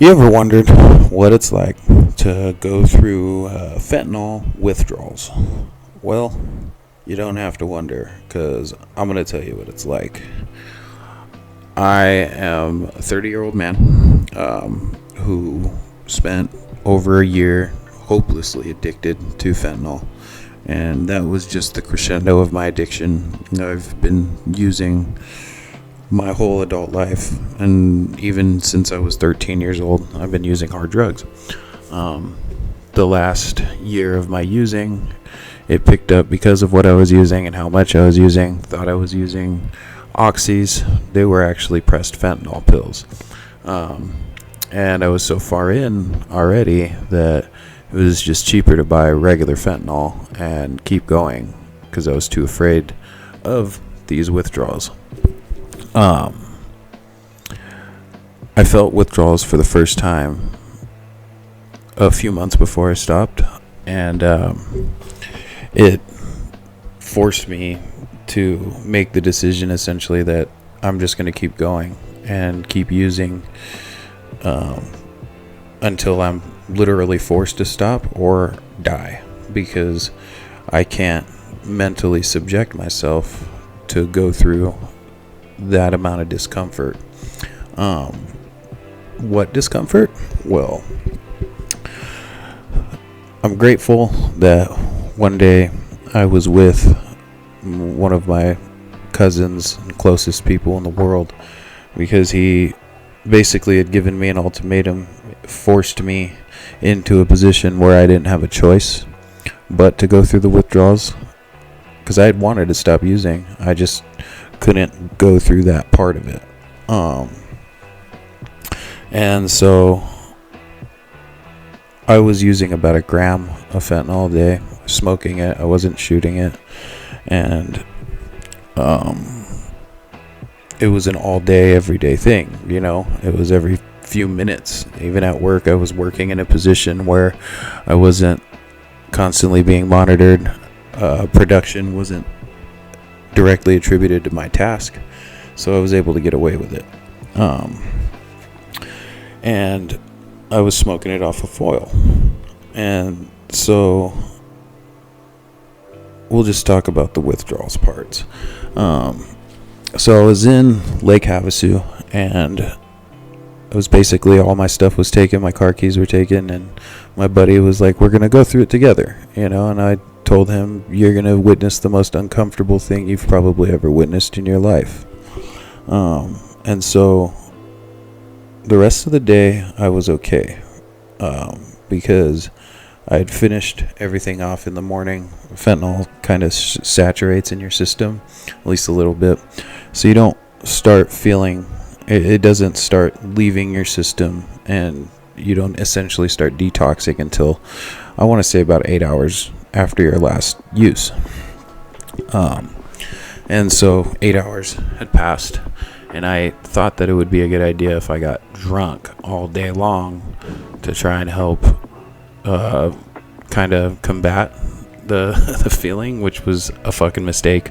You ever wondered what it's like to go through fentanyl withdrawals? Well, you don't have to wonder, because I'm going to tell you what it's like. I am a 30-year-old man who spent over a year hopelessly addicted to fentanyl. And that was just the crescendo of my addiction. I've been using my whole adult life, and even since I was 13 years old, I've been using hard drugs. The last year of my using, it picked up because of what I was using and how much I was using. Thought I was using oxys. They were actually pressed fentanyl pills. And I was so far in already that it was just cheaper to buy regular fentanyl and keep going, because I was too afraid of these withdrawals. I felt withdrawals for the first time a few months before I stopped, and it forced me to make the decision essentially that I'm just going to keep going and keep using until I'm literally forced to stop or die, because I can't mentally subject myself to go through that amount of discomfort. What discomfort? Well, I'm grateful that one day I was with one of my cousins and closest people in the world, because he basically had given me an ultimatum, forced me into a position where I didn't have a choice but to go through the withdrawals, because I had wanted to stop using. I just couldn't go through that part of it. And so I was using about 1 gram of fentanyl a day, smoking it. I wasn't shooting it. And it was an all day, everyday thing, you know. It was every few minutes. Even at work, I was working in a position where I wasn't constantly being monitored. Production wasn't directly attributed to my task, so I was able to get away with it. And I was smoking it off of foil. And so we'll just talk about the withdrawals parts. So I was in Lake Havasu, and it was basically all my stuff was taken, my car keys were taken, and my buddy was like, we're going to go through it together, you know. And I told him, you're going to witness the most uncomfortable thing you've probably ever witnessed in your life. And so the rest of the day I was okay, because I had finished everything off in the morning. Fentanyl kind of saturates in your system, at least a little bit, so you don't start feeling, it doesn't start leaving your system, and you don't essentially start detoxing until, I want to say, about 8 hours after your last use. And so 8 hours had passed, and I thought that it would be a good idea if I got drunk all day long to try and help kind of combat the feeling, which was a fucking mistake.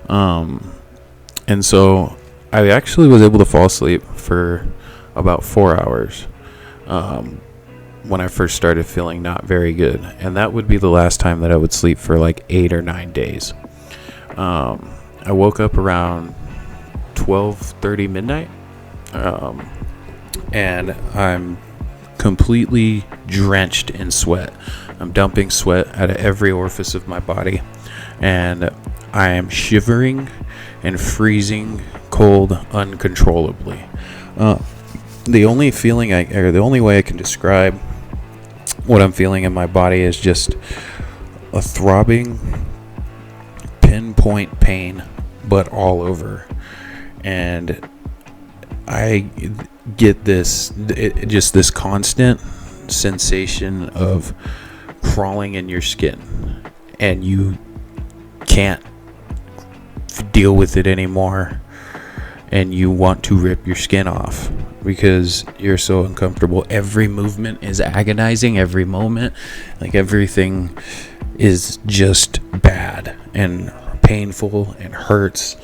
And so I actually was able to fall asleep for about 4 hours when I first started feeling not very good. And that would be the last time that I would sleep for like 8 or 9 days. I woke up around 12:30 midnight, and I'm completely drenched in sweat. I'm dumping sweat out of every orifice of my body, and I am shivering and freezing cold uncontrollably. The only way I can describe what I'm feeling in my body is just a throbbing pinpoint pain, but all over. And I get this constant sensation of crawling in your skin, and you can't deal with it anymore, and you want to rip your skin off because you're so uncomfortable. Every movement is agonizing, every moment, like everything is just bad and painful and hurts.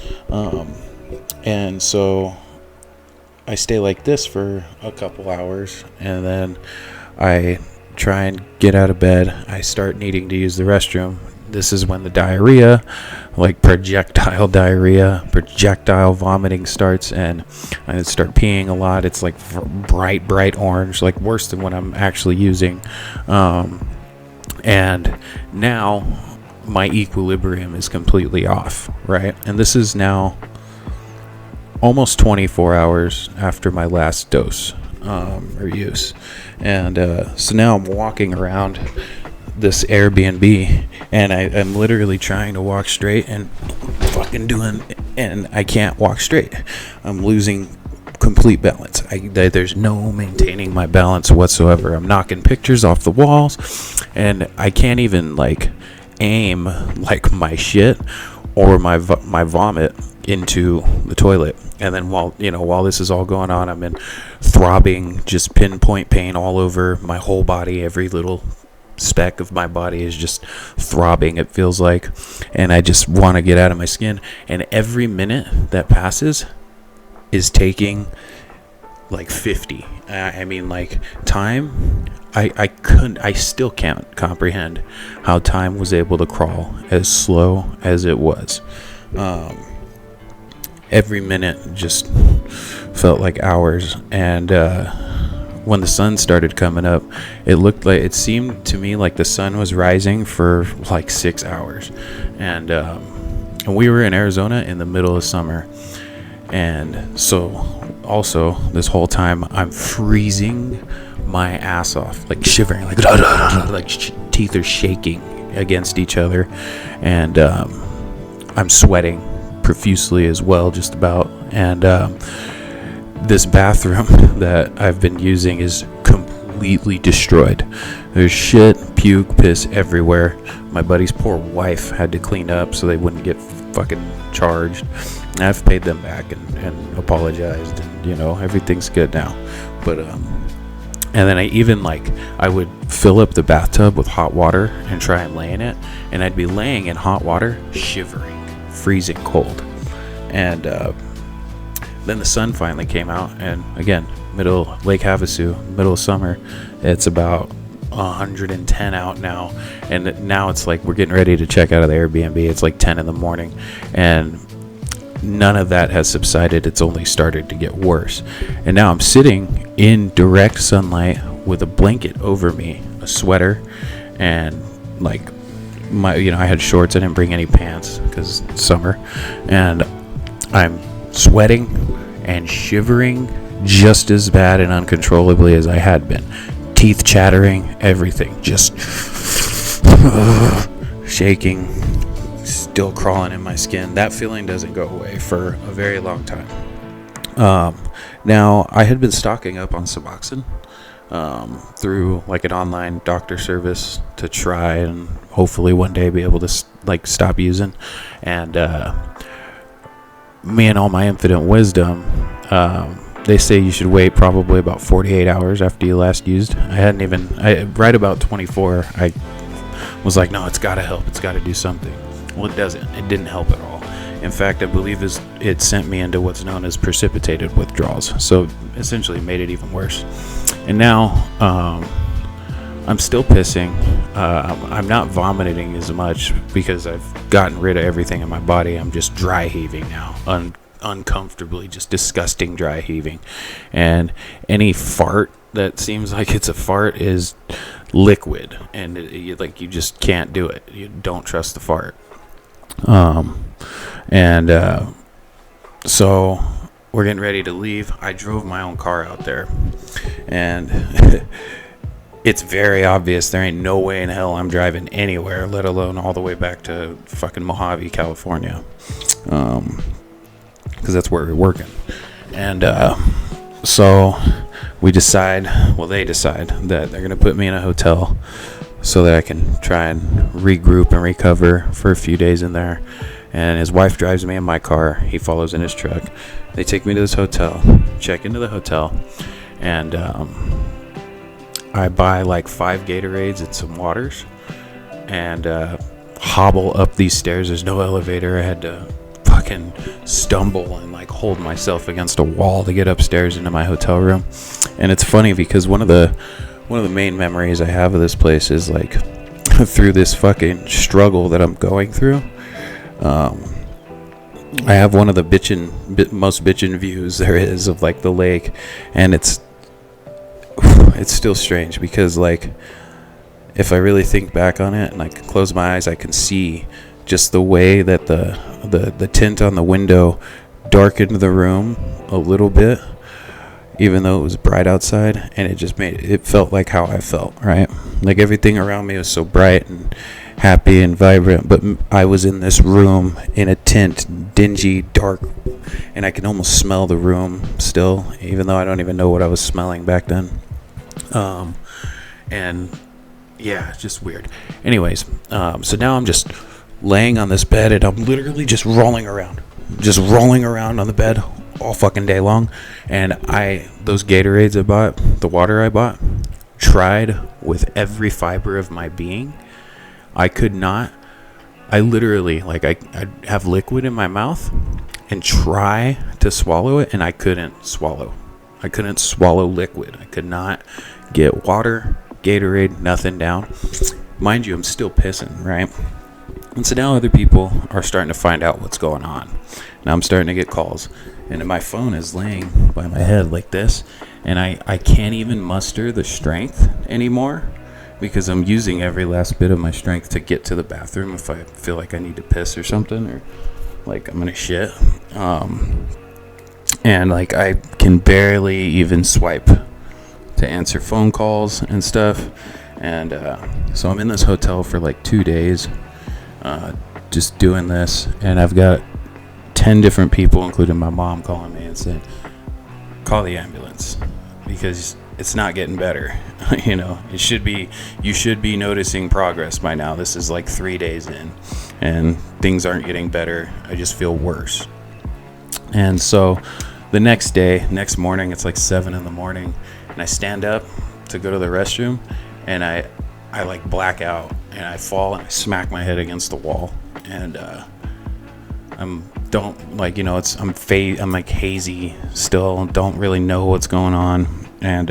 And so I stay like this for a couple hours, and then I try and get out of bed. I start needing to use the restroom. This is when the diarrhea, like projectile vomiting starts, and I start peeing a lot. It's like bright orange, like worse than what I'm actually using. And now my equilibrium is completely off, right? And this is now almost 24 hours after my last dose or use. And so now I'm walking around this Airbnb, and I'm literally trying to walk straight and I can't walk straight. I'm losing complete balance. There's no maintaining my balance whatsoever. I'm knocking pictures off the walls, and I can't even like aim like my shit or my vomit into the toilet. And then while this is all going on, I'm in throbbing, just pinpoint pain all over my whole body. Every little speck of my body is just throbbing, it feels like, and I just want to get out of my skin. And every minute that passes is taking like 50. I mean, like, time, I still can't comprehend how time was able to crawl as slow as it was. Every minute just felt like hours. And when the sun started coming up, it seemed to me like the sun was rising for like 6 hours. And we were in Arizona in the middle of summer. And so also this whole time I'm freezing my ass off, like shivering, like like teeth are shaking against each other. And I'm sweating profusely as well, just about. And this bathroom that I've been using is completely destroyed. There's shit, puke, piss everywhere. My buddy's poor wife had to clean up so they wouldn't get fucking charged. And I've paid them back and apologized, and everything's good now. But and then I would fill up the bathtub with hot water and try and lay in it, and I'd be laying in hot water, shivering, freezing cold. And then the sun finally came out, and again, middle Lake Havasu, middle of summer. It's about 110 out now, and now it's like we're getting ready to check out of the Airbnb. It's like 10 in the morning, and none of that has subsided. It's only started to get worse. And now I'm sitting in direct sunlight with a blanket over me, a sweater, and like I had shorts. I didn't bring any pants because it's summer, and I'm sweating and shivering just as bad and uncontrollably as I had been. Teeth chattering, everything just shaking, still crawling in my skin. That feeling doesn't go away for a very long time. Now, I had been stocking up on Suboxone through like an online doctor service to try and hopefully one day be able to stop using. And me and all my infinite wisdom, they say you should wait probably about 48 hours after you last used. Right about 24, I was like, no, it's got to help. It's got to do something. Well, it doesn't. It didn't help at all. In fact, I believe it sent me into what's known as precipitated withdrawals. So essentially made it even worse. And now I'm still pissing. I'm not vomiting as much because I've gotten rid of everything in my body. I'm just dry heaving now, uncomfortably, just disgusting dry heaving. And any fart that seems like it's a fart is liquid, and you just can't do it. You don't trust the fart. So we're getting ready to leave. I drove my own car out there, and it's very obvious there ain't no way in hell I'm driving anywhere, let alone all the way back to fucking Mojave, California, because that's where we're working. And so they decide that they're gonna put me in a hotel so that I can try and regroup and recover for a few days in there. And his wife drives me in my car. He follows in his truck. They take me to this hotel, check into the hotel, and I buy like 5 Gatorades and some waters, and hobble up these stairs. There's no elevator. I had to fucking stumble and like hold myself against a wall to get upstairs into my hotel room. And it's funny because one of the main memories I have of this place is like through this fucking struggle that I'm going through. I have one of the most bitchin' views there is of like the lake, and it's still strange because like if I really think back on it and I can close my eyes, I can see just the way that the tint on the window darkened the room a little bit, even though it was bright outside, and it felt like how I felt, right? Like everything around me was so bright and happy and vibrant, but I was in this room in a tent, dingy, dark, and I can almost smell the room still, even though I don't even know what I was smelling back then. And yeah, it's just weird. Anyways, so now I'm just laying on this bed, and I'm literally just rolling around on the bed all fucking day long. And those Gatorades I bought, the water I bought, tried with every fiber of my being. I could not. I literally, like, I'd have liquid in my mouth and try to swallow it, and I couldn't swallow. I couldn't swallow liquid. I could not get water, Gatorade, nothing down. Mind you, I'm still pissing, right? And so now other people are starting to find out what's going on. Now I'm starting to get calls, and my phone is laying by my head like this, and I can't even muster the strength anymore because I'm using every last bit of my strength to get to the bathroom if I feel like I need to piss or something, or like I'm gonna shit. And like I can barely even swipe to answer phone calls and stuff. And so I'm in this hotel for like 2 days, just doing this, and I've got 10 different people, including my mom, calling me and saying, call the ambulance because it's not getting better. You should be noticing progress by now. This is like 3 days in and things aren't getting better. I just feel worse. And so the next morning, it's like 7 a.m, and I stand up to go to the restroom, and I like black out, and I fall and I smack my head against the wall, and I'm like hazy still, don't really know what's going on. And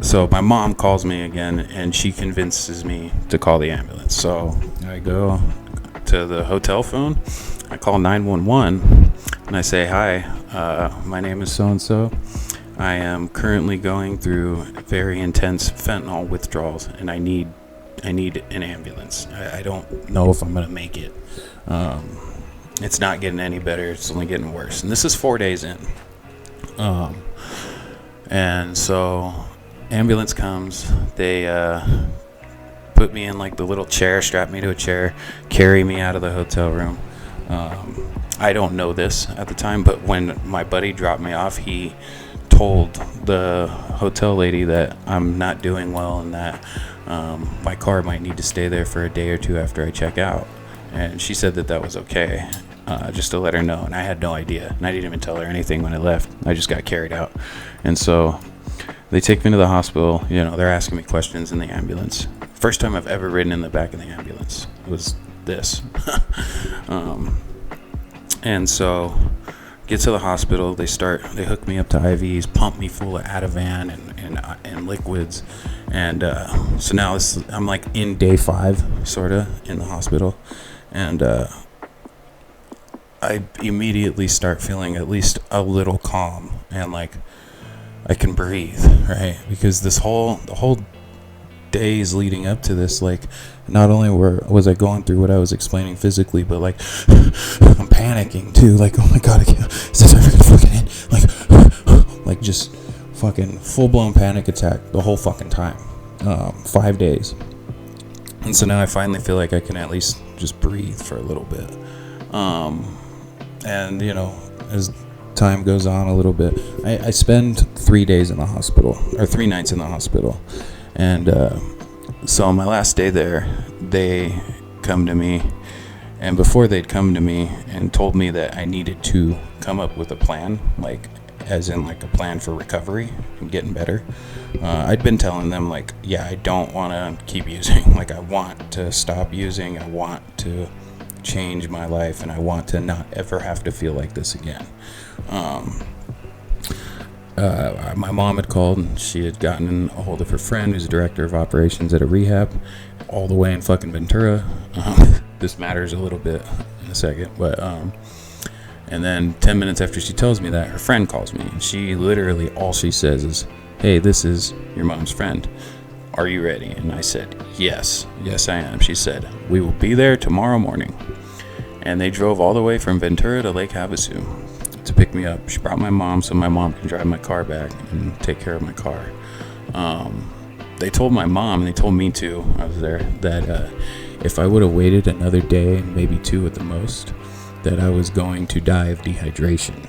so my mom calls me again, and she convinces me to call the ambulance. So I go to the hotel phone, I call 911, and I say, hi, my name is so-and-so. I am currently going through very intense fentanyl withdrawals, and I need an ambulance. I don't know if I'm going to make it. It's not getting any better. It's only getting worse. And this is 4 days in. And so ambulance comes. They put me in like the little chair, strap me to a chair, carry me out of the hotel room. I don't know this at the time, but when my buddy dropped me off, he told the hotel lady that I'm not doing well and that my car might need to stay there for a day or two after I check out. And she said that was okay, just to let her know. And I had no idea, and I didn't even tell her anything when I left. I just got carried out. And so they take me to the hospital. They're asking me questions in the ambulance. First time I've ever ridden in the back of the ambulance was this. And so get to the hospital. They hook me up to IVs, pump me full of Ativan and liquids. And so now I'm like in day 5, sort of, in the hospital. And I immediately start feeling at least a little calm, and like I can breathe, right? Because the whole days leading up to this, like, not only was I going through what I was explaining physically, but like I'm panicking too, like, oh my god, is this ever gonna fucking end? Like just fucking full-blown panic attack the whole fucking time. 5 days. And so now I finally feel like I can at least just breathe for a little bit. And as time goes on a little bit, I spend 3 days in the hospital, or 3 nights in the hospital. And so on my last day there, they come to me, and before they'd come to me and told me that I needed to come up with a plan, like as in like a plan for recovery and getting better. I'd been telling them like, yeah, I don't want to keep using. Like I want to stop using. I want to change my life, and I want to not ever have to feel like this again. My mom had called, and she had gotten a hold of her friend who's a director of operations at a rehab all the way in fucking Ventura. This matters a little bit in a second, but and then 10 minutes after she tells me that, her friend calls me, and she literally, all she says is, "Hey, this is your mom's friend. Are you ready?" And I said, yes I am. She said, "We will be there tomorrow morning." And they drove all the way from Ventura to Lake Havasu to pick me up. She brought my mom so my mom can drive my car back and take care of my car. They told my mom, and they told me too, I was there, that if I would have waited another day, maybe 2 at the most, that I was going to die of dehydration.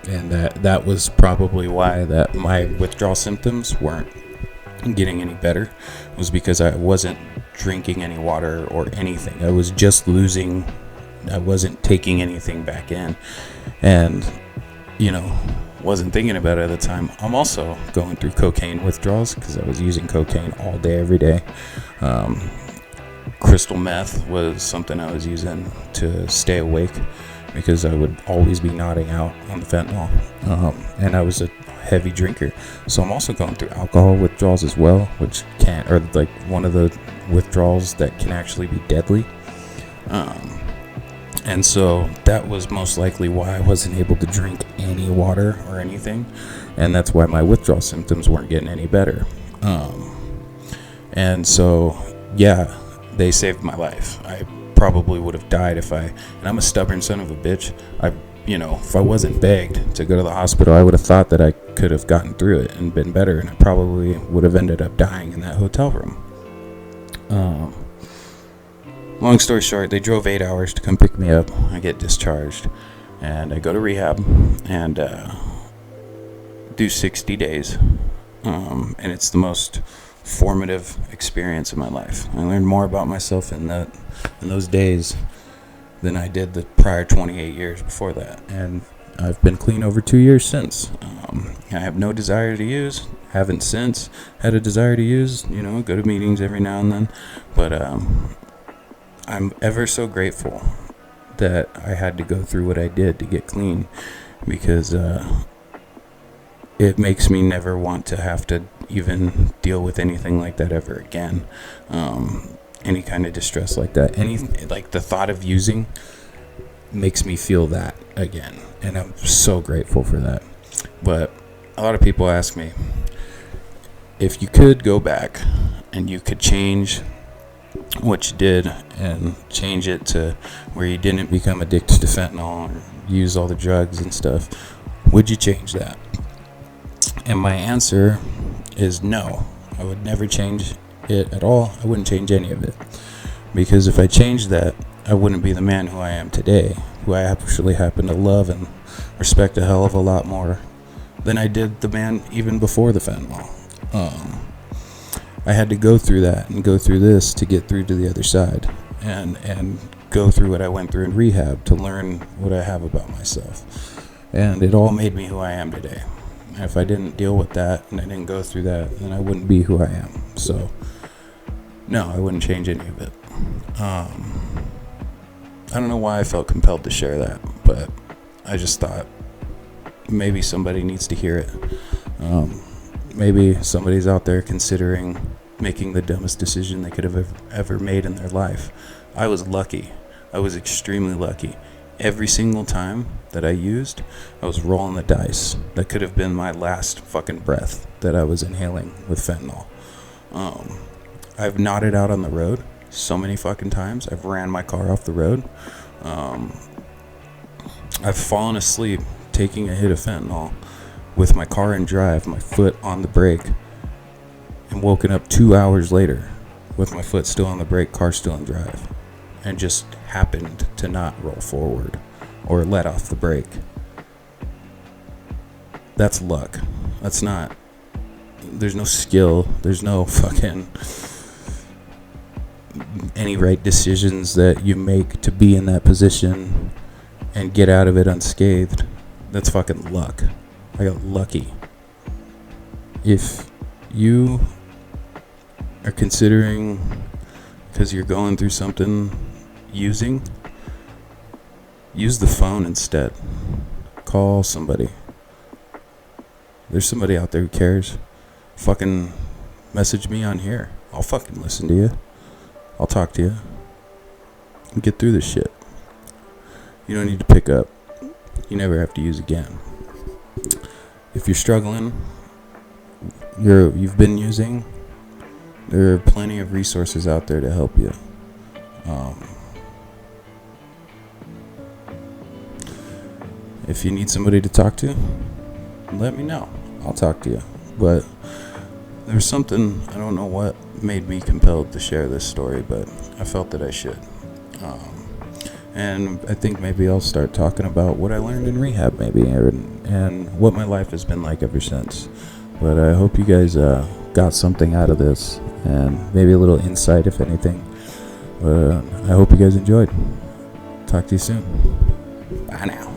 And that was probably why that my withdrawal symptoms weren't getting any better, was because I wasn't drinking any water or anything. I was just losing. I wasn't taking anything back in, and wasn't thinking about it at the time. I'm also going through cocaine withdrawals because I was using cocaine all day, every day. Crystal meth was something I was using to stay awake because I would always be nodding out on the fentanyl, and I was a heavy drinker. So I'm also going through alcohol withdrawals as well, which are like one of the withdrawals that can actually be deadly. And so that was most likely why I wasn't able to drink any water or anything, and that's why my withdrawal symptoms weren't getting any better. And so yeah, they saved my life. I probably would have died and I'm a stubborn son of a bitch. If I wasn't begged to go to the hospital, I would have thought that I could have gotten through it and been better, and I probably would have ended up dying in that hotel room. Long story short, they drove 8 hours to come pick me up. I get discharged, and I go to rehab and do 60 days. And it's the most formative experience of my life. I learned more about myself in those days than I did the prior 28 years before that. And I've been clean over 2 years since. I have no desire to use. Haven't since had a desire to use. Go to meetings every now and then. But I'm ever so grateful that I had to go through what I did to get clean, because it makes me never want to have to even deal with anything like that ever again. Any kind of distress like that, like the thought of using makes me feel that again, and I'm so grateful for that. But a lot of people ask me, if you could go back and you could change what you did and change it to where you didn't become addicted to fentanyl or use all the drugs and stuff, would you change that? And my answer is no. I would never change it at all. I wouldn't change any of it, because if I changed that, I wouldn't be the man who I am today, who I actually happen to love and respect a hell of a lot more than I did the man even before the fentanyl. I had to go through that and go through this to get through to the other side, and go through what I went through in rehab to learn what I have about myself. And it all made me who I am today. And if I didn't deal with that and I didn't go through that, then I wouldn't be who I am. So no, I wouldn't change any of it. I don't know why I felt compelled to share that, but I just thought maybe somebody needs to hear it. Maybe somebody's out there considering making the dumbest decision they could have ever made in their life. I was lucky. I was extremely lucky. Every single time that I used, I was rolling the dice. That could have been my last fucking breath that I was inhaling with fentanyl. I've nodded out on the road so many fucking times. I've ran my car off the road. I've fallen asleep taking a hit of fentanyl with my car in drive, my foot on the brake, and woken up 2 hours later with my foot still on the brake, car still in drive, and just happened to not roll forward or let off the brake. That's luck. That's not, there's no skill, there's no fucking any right decisions that you make to be in that position and get out of it unscathed. That's fucking luck. I got lucky. If you are considering, because you're going through something, using, use the phone instead. Call somebody. There's somebody out there who cares. Fucking message me on here. I'll fucking listen to you. I'll talk to you. Get through this shit. You don't need to pick up. You never have to use again. If you're struggling, you've been using, there are plenty of resources out there to help you. If you need somebody to talk to, let me know. I'll talk to you. But there's something, I don't know what made me compelled to share this story, but I felt that I should. And I think maybe I'll start talking about what I learned in rehab, maybe, and what my life has been like ever since. But I hope you guys got something out of this, and maybe a little insight, if anything. But I hope you guys enjoyed. Talk to you soon. Bye now.